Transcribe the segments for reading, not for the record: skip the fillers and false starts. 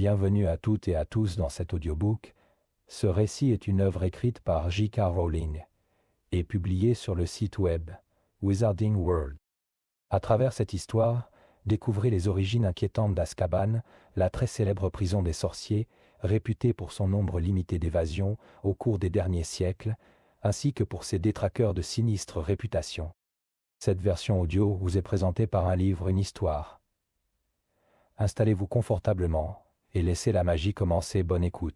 Bienvenue à toutes et à tous dans cet audiobook. Ce récit est une œuvre écrite par J.K. Rowling et publiée sur le site web Wizarding World. À travers cette histoire, découvrez les origines inquiétantes d'Azkaban, la très célèbre prison des sorciers, réputée pour son nombre limité d'évasions au cours des derniers siècles, ainsi que pour ses détraqueurs de sinistre réputation. Cette version audio vous est présentée par un livre, une histoire. Installez-vous confortablement et laissez la magie commencer. Bonne écoute.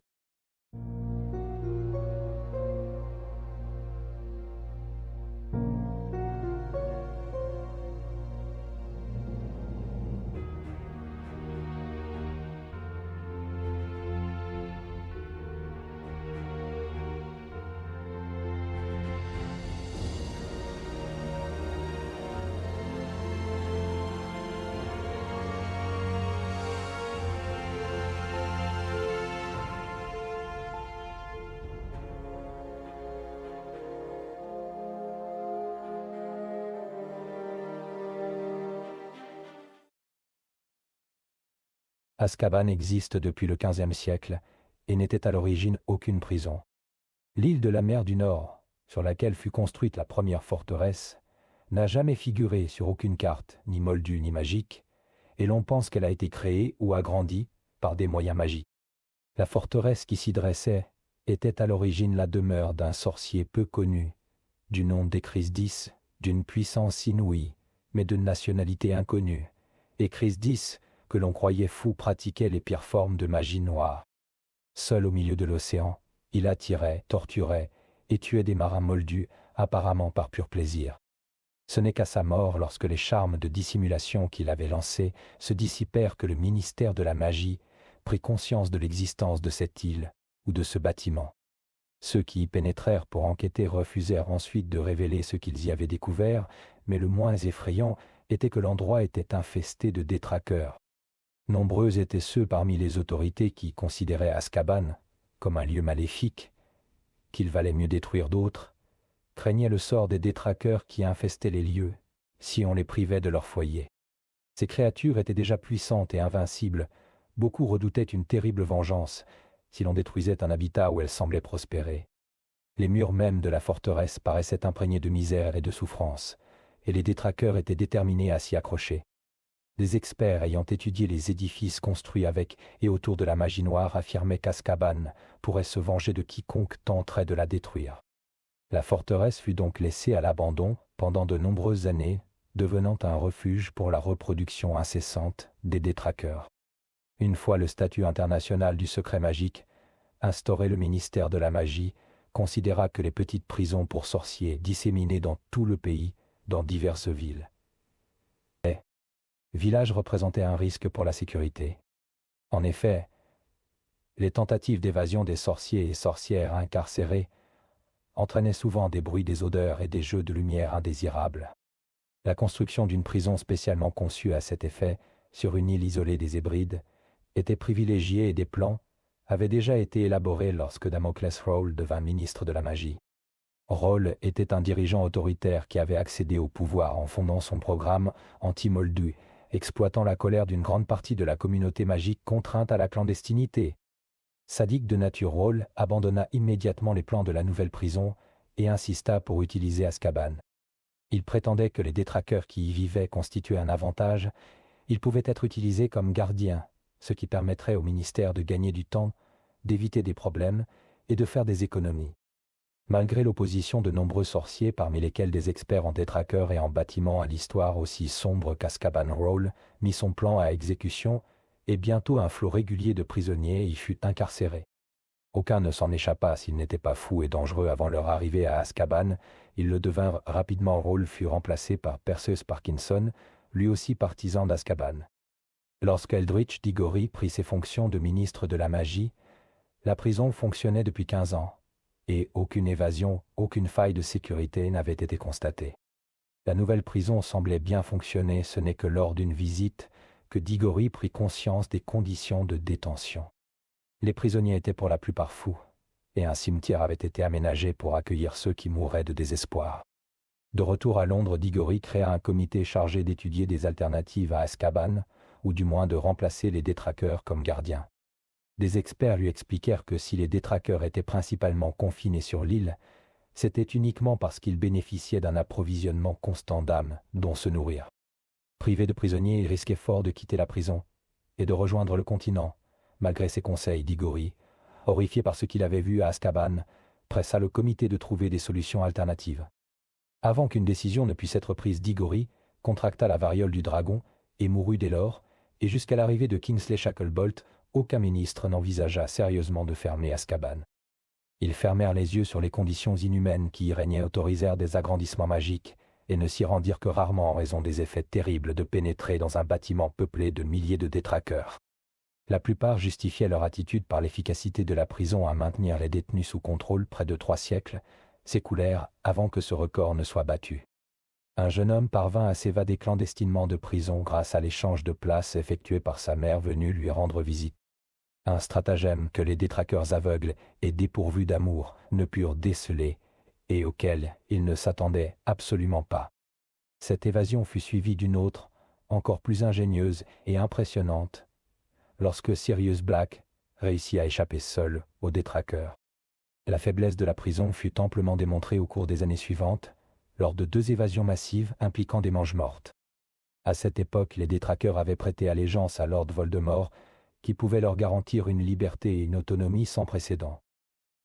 Azkaban existe depuis le XVe siècle et n'était à l'origine aucune prison. L'île de la mer du Nord, sur laquelle fut construite la première forteresse, n'a jamais figuré sur aucune carte, ni moldue ni magique, et l'on pense qu'elle a été créée ou agrandie par des moyens magiques. La forteresse qui s'y dressait était à l'origine la demeure d'un sorcier peu connu, du nom d'Ecrisdis, d'une puissance inouïe, mais de nationalité inconnue. Ecrisdis, que l'on croyait fou, pratiquait les pires formes de magie noire. Seul au milieu de l'océan, il attirait, torturait et tuait des marins moldus, apparemment par pur plaisir. Ce n'est qu'à sa mort, lorsque les charmes de dissimulation qu'il avait lancés se dissipèrent, que le ministère de la magie prit conscience de l'existence de cette île ou de ce bâtiment. Ceux qui y pénétrèrent pour enquêter refusèrent ensuite de révéler ce qu'ils y avaient découvert, mais le moins effrayant était que l'endroit était infesté de détraqueurs. Nombreux étaient ceux parmi les autorités qui considéraient Azkaban comme un lieu maléfique, qu'il valait mieux détruire. D'autres craignaient le sort des détraqueurs qui infestaient les lieux, si on les privait de leur foyer. Ces créatures étaient déjà puissantes et invincibles. Beaucoup redoutaient une terrible vengeance si l'on détruisait un habitat où elles semblaient prospérer. Les murs mêmes de la forteresse paraissaient imprégnés de misère et de souffrance, et les détraqueurs étaient déterminés à s'y accrocher. Des experts ayant étudié les édifices construits avec et autour de la magie noire affirmaient qu'Azkaban pourrait se venger de quiconque tenterait de la détruire. La forteresse fut donc laissée à l'abandon pendant de nombreuses années, devenant un refuge pour la reproduction incessante des détraqueurs. Une fois le statut international du secret magique instauré, le ministère de la magie considéra que les petites prisons pour sorciers disséminées dans tout le pays, dans diverses villes, villages représentaient un risque pour la sécurité. En effet, les tentatives d'évasion des sorciers et sorcières incarcérés entraînaient souvent des bruits, des odeurs et des jeux de lumière indésirables. La construction d'une prison spécialement conçue à cet effet sur une île isolée des Hébrides était privilégiée, et des plans avaient déjà été élaborés lorsque Damocles Rawle devint ministre de la magie. Rawle était un dirigeant autoritaire qui avait accédé au pouvoir en fondant son programme anti-moldu, exploitant la colère d'une grande partie de la communauté magique contrainte à la clandestinité. Sadique de nature, Rawle abandonna immédiatement les plans de la nouvelle prison et insista pour utiliser Azkaban. Il prétendait que les détraqueurs qui y vivaient constituaient un avantage. Ils pouvaient être utilisés comme gardiens, ce qui permettrait au ministère de gagner du temps, d'éviter des problèmes et de faire des économies. Malgré l'opposition de nombreux sorciers, parmi lesquels des experts en détraqueurs et en bâtiments à l'histoire aussi sombre qu'Azkaban, Rawle mit son plan à exécution et bientôt un flot régulier de prisonniers y fut incarcéré. Aucun ne s'en échappa s'ils n'étaient pas fous et dangereux avant leur arrivée à Azkaban. Ils le devinrent rapidement. Rawle fut remplacé par Perseus Parkinson, lui aussi partisan d'Azkaban. Lorsque Eldritch Diggory prit ses fonctions de ministre de la magie, la prison fonctionnait depuis 15 ans. Et aucune évasion, aucune faille de sécurité n'avait été constatée. La nouvelle prison semblait bien fonctionner. Ce n'est que lors d'une visite que Diggory prit conscience des conditions de détention. Les prisonniers étaient pour la plupart fous, et un cimetière avait été aménagé pour accueillir ceux qui mouraient de désespoir. De retour à Londres, Diggory créa un comité chargé d'étudier des alternatives à Azkaban, ou du moins de remplacer les détraqueurs comme gardiens. Des experts lui expliquèrent que si les détraqueurs étaient principalement confinés sur l'île, c'était uniquement parce qu'ils bénéficiaient d'un approvisionnement constant d'âmes dont se nourrir. Privé de prisonniers, il risquait fort de quitter la prison et de rejoindre le continent, malgré ses conseils d'Igori, horrifié par ce qu'il avait vu à Azkaban, pressa le comité de trouver des solutions alternatives. Avant qu'une décision ne puisse être prise, d'Igori contracta la variole du dragon et mourut dès lors, et jusqu'à l'arrivée de Kingsley Shacklebolt, aucun ministre n'envisagea sérieusement de fermer Azkaban. Ils fermèrent les yeux sur les conditions inhumaines qui y régnaient, autorisèrent des agrandissements magiques, et ne s'y rendirent que rarement en raison des effets terribles de pénétrer dans un bâtiment peuplé de milliers de détraqueurs. La plupart justifiaient leur attitude par l'efficacité de la prison à maintenir les détenus sous contrôle. Près de 3 siècles s'écoulèrent avant que ce record ne soit battu. Un jeune homme parvint à s'évader clandestinement de prison grâce à l'échange de places effectué par sa mère venue lui rendre visite. Un stratagème que les détraqueurs aveugles et dépourvus d'amour ne purent déceler et auquel ils ne s'attendaient absolument pas. Cette évasion fut suivie d'une autre, encore plus ingénieuse et impressionnante, lorsque Sirius Black réussit à échapper seul aux détraqueurs. La faiblesse de la prison fut amplement démontrée au cours des années suivantes, lors de 2 évasions massives impliquant des mange-mortes. À cette époque, les détraqueurs avaient prêté allégeance à Lord Voldemort, qui pouvait leur garantir une liberté et une autonomie sans précédent.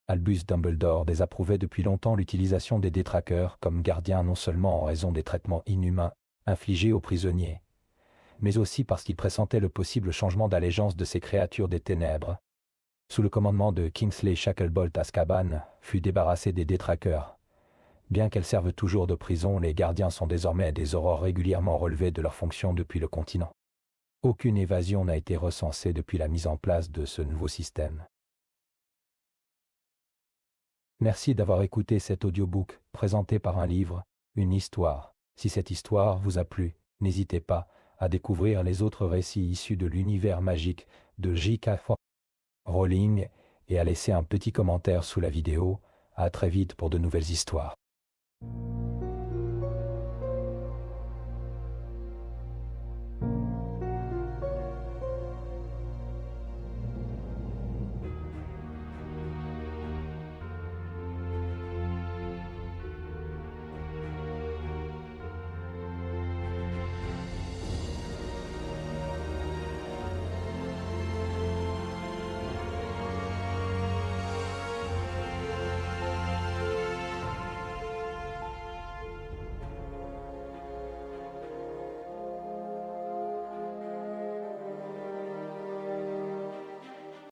Albus Dumbledore désapprouvait depuis longtemps l'utilisation des détraqueurs comme gardiens, non seulement en raison des traitements inhumains infligés aux prisonniers, mais aussi parce qu'il pressentait le possible changement d'allégeance de ces créatures des ténèbres. Sous le commandement de Kingsley Shacklebolt, Azkaban fut débarrassé des détraqueurs. Bien qu'elles servent toujours de prison, les gardiens sont désormais des aurores régulièrement relevées de leurs fonctions depuis le continent. Aucune évasion n'a été recensée depuis la mise en place de ce nouveau système. Merci d'avoir écouté cet audiobook présenté par un livre, une histoire. Si cette histoire vous a plu, n'hésitez pas à découvrir les autres récits issus de l'univers magique de J.K. Rowling et à laisser un petit commentaire sous la vidéo. À très vite pour de nouvelles histoires.